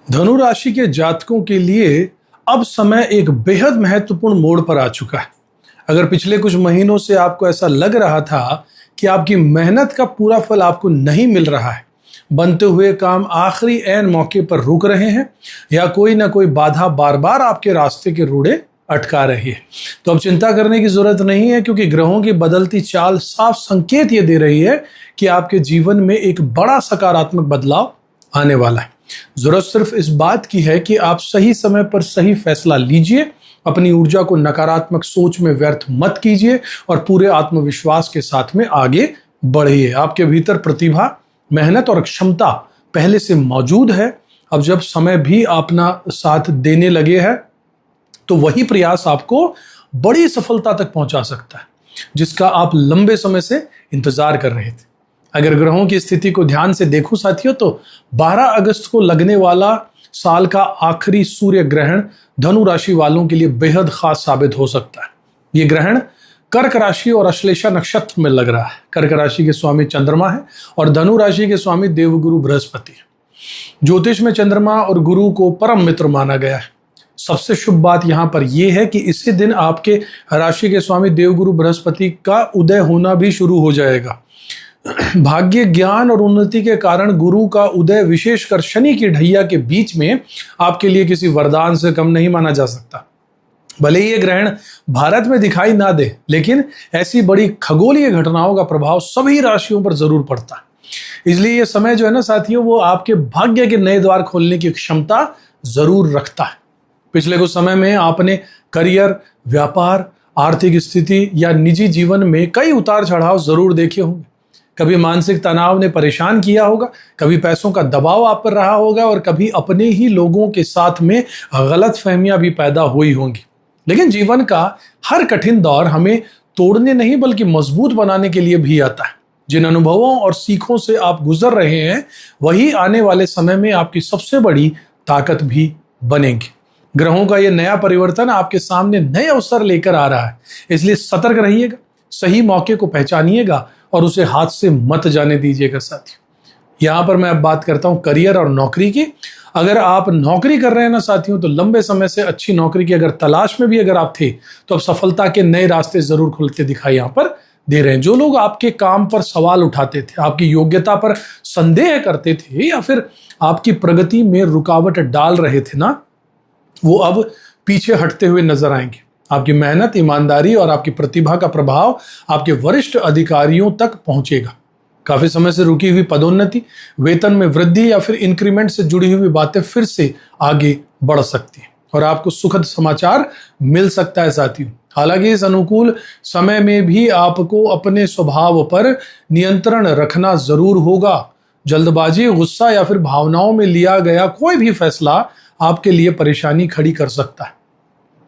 धनु राशि के जातकों के लिए अब समय एक बेहद महत्वपूर्ण मोड़ पर आ चुका है। अगर पिछले कुछ महीनों से आपको ऐसा लग रहा था कि आपकी मेहनत का पूरा फल आपको नहीं मिल रहा है, बनते हुए काम आखिरी ऐन मौके पर रुक रहे हैं या कोई ना कोई बाधा बार बार आपके रास्ते के रोड़े अटका रही है, तो अब चिंता करने की जरूरत नहीं है, क्योंकि ग्रहों की बदलती चाल साफ संकेत ये दे रही है कि आपके जीवन में एक बड़ा सकारात्मक बदलाव आने वाला है। जरूरत सिर्फ इस बात की है कि आप सही समय पर सही फैसला लीजिए, अपनी ऊर्जा को नकारात्मक सोच में व्यर्थ मत कीजिए और पूरे आत्मविश्वास के साथ में आगे बढ़िए। आपके भीतर प्रतिभा, मेहनत और क्षमता पहले से मौजूद है। अब जब समय भी अपना साथ देने लगे है तो वही प्रयास आपको बड़ी सफलता तक पहुंचा सकता है, जिसका आप लंबे समय से इंतजार कर रहे थे। अगर ग्रहों की स्थिति को ध्यान से देखो साथियों, तो 12 अगस्त को लगने वाला साल का आखिरी सूर्य ग्रहण धनु राशि वालों के लिए बेहद खास साबित हो सकता है। ये ग्रहण कर्क राशि और अश्लेषा नक्षत्र में लग रहा है। कर्क राशि के स्वामी चंद्रमा है और धनु राशि के स्वामी देवगुरु बृहस्पति है। ज्योतिष में चंद्रमा और गुरु को परम मित्र माना गया है। सबसे शुभ बात यहां पर यह है कि इसी दिन आपके राशि के स्वामी देवगुरु बृहस्पति का उदय होना भी शुरू हो जाएगा। भाग्य, ज्ञान और उन्नति के कारण गुरु का उदय विशेषकर शनि की ढैया के बीच में आपके लिए किसी वरदान से कम नहीं माना जा सकता। भले ही ये ग्रहण भारत में दिखाई ना दे, लेकिन ऐसी बड़ी खगोलीय घटनाओं का प्रभाव सभी राशियों पर जरूर पड़ता है। इसलिए ये समय जो है ना साथियों, वो आपके भाग्य के नए द्वार खोलने की क्षमता जरूर रखता है। पिछले कुछ समय में आपने करियर, व्यापार, आर्थिक स्थिति या निजी जीवन में कई उतार चढ़ाव जरूर देखे होंगे। कभी मानसिक तनाव ने परेशान किया होगा, कभी पैसों का दबाव आप पर रहा होगा और कभी अपने ही लोगों के साथ में गलतफहमियां भी पैदा हुई होंगी। लेकिन जीवन का हर कठिन दौर हमें तोड़ने नहीं बल्कि मजबूत बनाने के लिए भी आता है। जिन अनुभवों और सीखों से आप गुजर रहे हैं, वही आने वाले समय में आपकी सबसे बड़ी ताकत भी बनेंगे। ग्रहों का यह नया परिवर्तन आपके सामने नए अवसर लेकर आ रहा है, इसलिए सतर्क रहिएगा, सही मौके को पहचानिएगा और उसे हाथ से मत जाने दीजिएगा साथियों। यहां पर मैं अब बात करता हूं करियर और नौकरी की। अगर आप नौकरी कर रहे हैं ना साथियों, तो लंबे समय से अच्छी नौकरी की अगर तलाश में भी अगर आप थे, तो अब सफलता के नए रास्ते जरूर खुलते दिखाई यहां पर दे रहे हैं। जो लोग आपके काम पर सवाल उठाते थे, आपकी योग्यता पर संदेह करते थे या फिर आपकी प्रगति में रुकावट डाल रहे थे ना, वो अब पीछे हटते हुए नजर आएंगे। आपकी मेहनत, ईमानदारी और आपकी प्रतिभा का प्रभाव आपके वरिष्ठ अधिकारियों तक पहुंचेगा। काफी समय से रुकी हुई पदोन्नति, वेतन में वृद्धि या फिर इंक्रीमेंट से जुड़ी हुई बातें फिर से आगे बढ़ सकती हैं और आपको सुखद समाचार मिल सकता है साथियों। हालांकि इस अनुकूल समय में भी आपको अपने स्वभाव पर नियंत्रण रखना जरूर होगा। जल्दबाजी, गुस्सा या फिर भावनाओं में लिया गया कोई भी फैसला आपके लिए परेशानी खड़ी कर सकता है।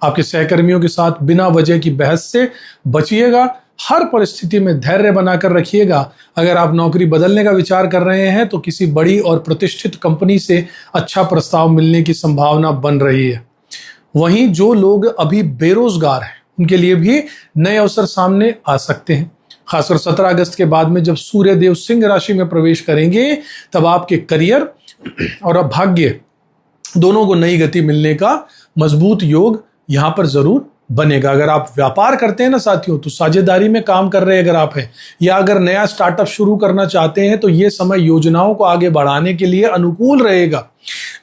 आपके सहकर्मियों के साथ बिना वजह की बहस से बचिएगा। हर परिस्थिति में धैर्य बनाकर रखिएगा। अगर आप नौकरी बदलने का विचार कर रहे हैं, तो किसी बड़ी और प्रतिष्ठित कंपनी से अच्छा प्रस्ताव मिलने की संभावना बन रही है। वहीं जो लोग अभी बेरोजगार हैं, उनके लिए भी नए अवसर सामने आ सकते हैं। खासकर 17 अगस्त के बाद में जब सूर्य देव सिंह राशि में प्रवेश करेंगे, तब आपके करियर और भाग्य दोनों को नई गति मिलने का मजबूत योग यहां पर जरूर बनेगा। अगर आप व्यापार करते हैं ना साथियों, तो साझेदारी में काम कर रहे हैं अगर आप हैं, या अगर नया स्टार्टअप शुरू करना चाहते हैं, तो ये समय योजनाओं को आगे बढ़ाने के लिए अनुकूल रहेगा।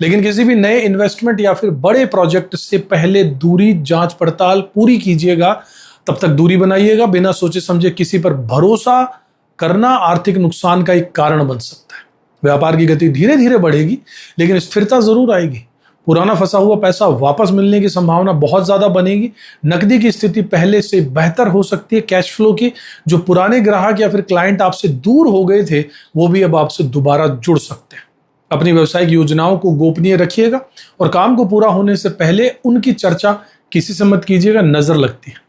लेकिन किसी भी नए इन्वेस्टमेंट या फिर बड़े प्रोजेक्ट से पहले दूरी जांच पड़ताल पूरी कीजिएगा। तब तक दूरी बनाइएगा। बिना सोचे समझे किसी पर भरोसा करना आर्थिक नुकसान का एक कारण बन सकता है। व्यापार की गति धीरे धीरे बढ़ेगी, लेकिन स्थिरता जरूर आएगी। पुराना फंसा हुआ पैसा वापस मिलने की संभावना बहुत ज्यादा बनेगी। नकदी की स्थिति पहले से बेहतर हो सकती है। कैश फ्लो की जो पुराने ग्राहक या फिर क्लाइंट आपसे दूर हो गए थे, वो भी अब आपसे दोबारा जुड़ सकते हैं। अपनी व्यवसायिक योजनाओं को गोपनीय रखिएगा और काम को पूरा होने से पहले उनकी चर्चा किसी से मत कीजिएगा, नजर लगती है।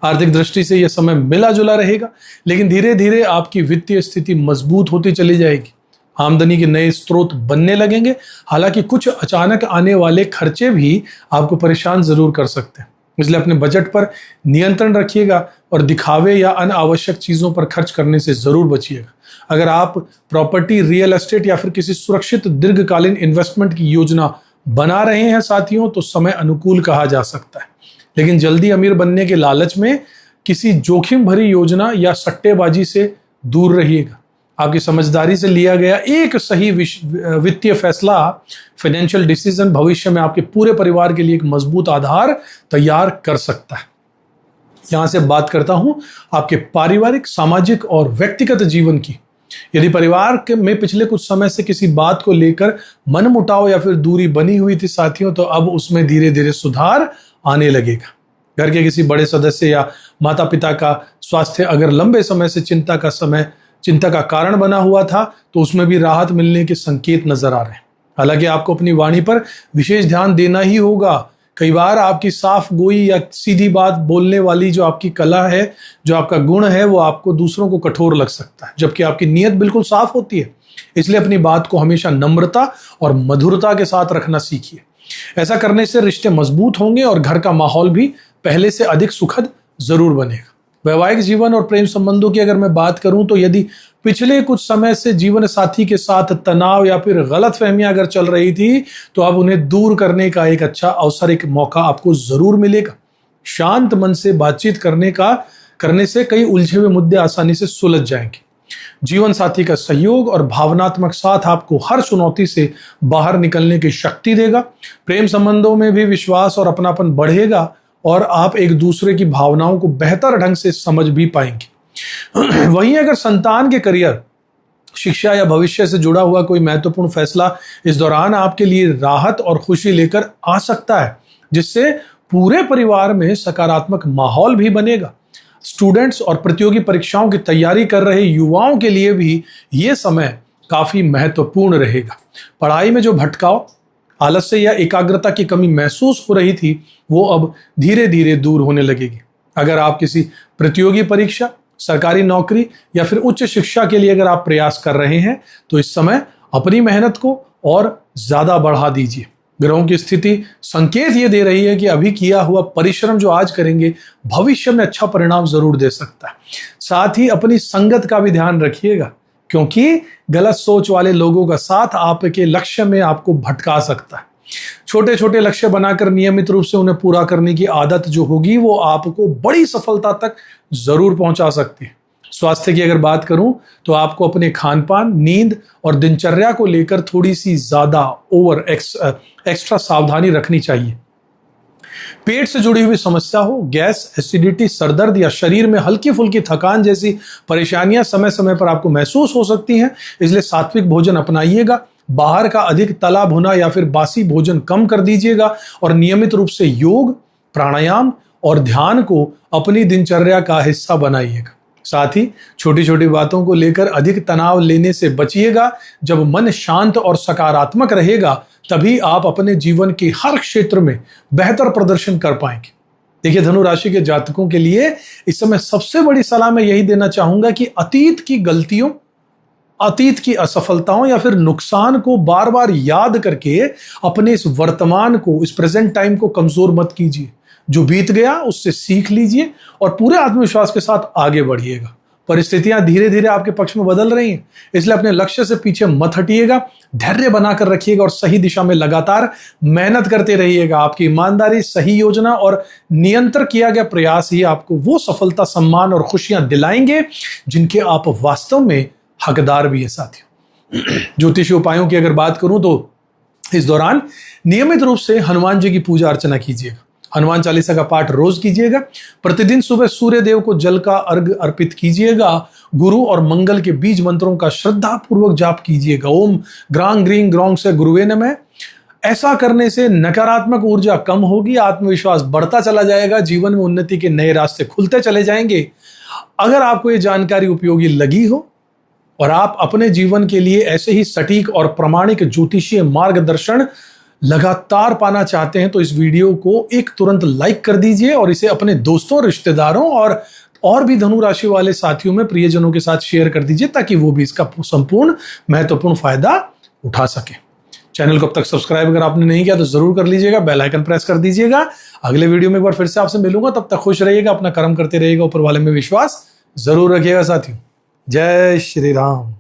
आर्थिक दृष्टि से यह समय मिला जुला रहेगा, लेकिन धीरे धीरे आपकी वित्तीय स्थिति मजबूत होती चली जाएगी। आमदनी के नए स्रोत बनने लगेंगे। हालांकि कुछ अचानक आने वाले खर्चे भी आपको परेशान जरूर कर सकते हैं, इसलिए अपने बजट पर नियंत्रण रखिएगा और दिखावे या अनावश्यक चीजों पर खर्च करने से जरूर बचिएगा। अगर आप प्रॉपर्टी, रियल एस्टेट या फिर किसी सुरक्षित दीर्घकालीन इन्वेस्टमेंट की योजना बना रहे हैं साथियों तो समय अनुकूल कहा जा सकता है। लेकिन जल्दी अमीर बनने के लालच में किसी जोखिम भरी योजना या सट्टेबाजी से दूर रहिएगा। आपकी समझदारी से लिया गया एक सही वित्तीय फैसला, फाइनेंशियल डिसीजन भविष्य में आपके पूरे परिवार के लिए एक मजबूत आधार तैयार कर सकता है। यहां से बात करता हूं आपके पारिवारिक, सामाजिक और व्यक्तिगत जीवन की। यदि परिवार में पिछले कुछ समय से किसी बात को लेकर मनमुटाव या फिर दूरी बनी हुई थी साथियों, तो अब उसमें धीरे धीरे सुधार आने लगेगा। घर के किसी बड़े सदस्य या माता पिता का स्वास्थ्य अगर लंबे समय से चिंता का कारण बना हुआ था, तो उसमें भी राहत मिलने के संकेत नजर आ रहे हैं। हालांकि आपको अपनी वाणी पर विशेष ध्यान देना ही होगा। कई बार आपकी साफ गोई या सीधी बात बोलने वाली जो आपकी कला है, जो आपका गुण है, वो आपको दूसरों को कठोर लग सकता है, जबकि आपकी नीयत बिल्कुल साफ होती है। इसलिए अपनी बात को हमेशा नम्रता और मधुरता के साथ रखना सीखिए। ऐसा करने से रिश्ते मजबूत होंगे और घर का माहौल भी पहले से अधिक सुखद जरूर बनेगा। वैवाहिक जीवन और प्रेम संबंधों की अगर मैं बात करूं, तो यदि पिछले कुछ समय से जीवन साथी के साथ तनाव या फिर गलतफहमियां अगर चल रही थी, तो अब उन्हें दूर करने का एक अच्छा अवसर, एक मौका आपको जरूर मिलेगा। शांत मन से बातचीत करने से कई उलझे हुए मुद्दे आसानी से सुलझ जाएंगे। जीवन साथी का सहयोग और भावनात्मक साथ आपको हर चुनौती से बाहर निकलने की शक्ति देगा। प्रेम संबंधों में भी विश्वास और अपनापन बढ़ेगा और आप एक दूसरे की भावनाओं को बेहतर ढंग से समझ भी पाएंगे। वहीं अगर संतान के करियर, शिक्षा या भविष्य से जुड़ा हुआ कोई महत्वपूर्ण फैसला इस दौरान आपके लिए राहत और खुशी लेकर आ सकता है, जिससे पूरे परिवार में सकारात्मक माहौल भी बनेगा। स्टूडेंट्स और प्रतियोगी परीक्षाओं की तैयारी कर रहे युवाओं के लिए भी ये समय काफी महत्वपूर्ण रहेगा। पढ़ाई में जो भटकाव, आलस्य या एकाग्रता की कमी महसूस हो रही थी, वो अब धीरे धीरे दूर होने लगेगी। अगर आप किसी प्रतियोगी परीक्षा, सरकारी नौकरी या फिर उच्च शिक्षा के लिए अगर आप प्रयास कर रहे हैं, तो इस समय अपनी मेहनत को और ज्यादा बढ़ा दीजिए। ग्रहों की स्थिति संकेत ये दे रही है कि अभी किया हुआ परिश्रम जो आज करेंगे, भविष्य में अच्छा परिणाम जरूर दे सकता है। साथ ही अपनी संगत का भी ध्यान रखिएगा, क्योंकि गलत सोच वाले लोगों का साथ आपके लक्ष्य में आपको भटका सकता है। छोटे छोटे लक्ष्य बनाकर नियमित रूप से उन्हें पूरा करने की आदत जो होगी, वो आपको बड़ी सफलता तक जरूर पहुंचा सकती है। स्वास्थ्य की अगर बात करूं, तो आपको अपने खान पान, नींद और दिनचर्या को लेकर थोड़ी सी ज्यादा एक्स्ट्रा सावधानी रखनी चाहिए। पेट से जुड़ी हुई समस्या हो, गैस, एसिडिटी, सरदर्द या शरीर में हल्की फुल्की थकान जैसी परेशानियां समय समय पर आपको महसूस हो सकती हैं। इसलिए सात्विक भोजन अपनाइएगा, बाहर का अधिक तला भुना या फिर बासी भोजन कम कर दीजिएगा और नियमित रूप से योग, प्राणायाम और ध्यान को अपनी दिनचर्या का हिस्सा बनाइएगा। साथ ही छोटी छोटी बातों को लेकर अधिक तनाव लेने से बचिएगा। जब मन शांत और सकारात्मक रहेगा, तभी आप अपने जीवन के हर क्षेत्र में बेहतर प्रदर्शन कर पाएंगे। देखिए, धनु राशि के जातकों के लिए इस समय सबसे बड़ी सलाह मैं यही देना चाहूंगा कि अतीत की गलतियों, अतीत की असफलताओं या फिर नुकसान को बार बार याद करके अपने इस वर्तमान को, इस प्रेजेंट टाइम को कमजोर मत कीजिए। जो बीत गया उससे सीख लीजिए और पूरे आत्मविश्वास के साथ आगे बढ़िएगा। परिस्थितियां धीरे धीरे आपके पक्ष में बदल रही हैं, इसलिए अपने लक्ष्य से पीछे मत हटिएगा, धैर्य बनाकर रखिएगा और सही दिशा में लगातार मेहनत करते रहिएगा। आपकी ईमानदारी, सही योजना और नियंत्रण किया गया प्रयास ही आपको वो सफलता, सम्मान और खुशियां दिलाएंगे जिनके आप वास्तव में हकदार भी है। साथियों, ज्योतिषीय उपायों की अगर बात करूं, तो इस दौरान नियमित रूप से हनुमान जी की पूजा अर्चना कीजिएगा। हनुमान चालीसा का पाठ रोज कीजिएगा। प्रतिदिन सुबह सूर्य देव को जल का अर्घ अर्पित कीजिएगा। गुरु और मंगल के बीज मंत्रों का श्रद्धा पूर्वक जाप कीजिएगा। ओम ग्रांग ग्रीं ग्रौंग से गुरुवे नमः। ऐसा करने से नकारात्मक ऊर्जा कम होगी, आत्मविश्वास बढ़ता चला जाएगा, जीवन में उन्नति के नए रास्ते खुलते चले जाएंगे। अगर आपको ये जानकारी उपयोगी लगी हो और आप अपने जीवन के लिए ऐसे ही सटीक और प्रामाणिक ज्योतिषीय मार्गदर्शन लगातार पाना चाहते हैं, तो इस वीडियो को एक तुरंत लाइक कर दीजिए और इसे अपने दोस्तों, रिश्तेदारों और भी धनु राशि वाले साथियों में, प्रियजनों के साथ शेयर कर दीजिए, ताकि वो भी इसका संपूर्ण महत्वपूर्ण फायदा उठा सके। चैनल को अब तक सब्सक्राइब अगर आपने नहीं किया तो जरूर कर लीजिएगा, बेल आइकन प्रेस कर दीजिएगा। अगले वीडियो में एक बार फिर से आपसे मिलूंगा, तब तक खुश रहिएगा, अपना कर्म करते रहिएगा, ऊपर वाले में विश्वास जरूर रखिएगा। साथियों, जय श्री राम।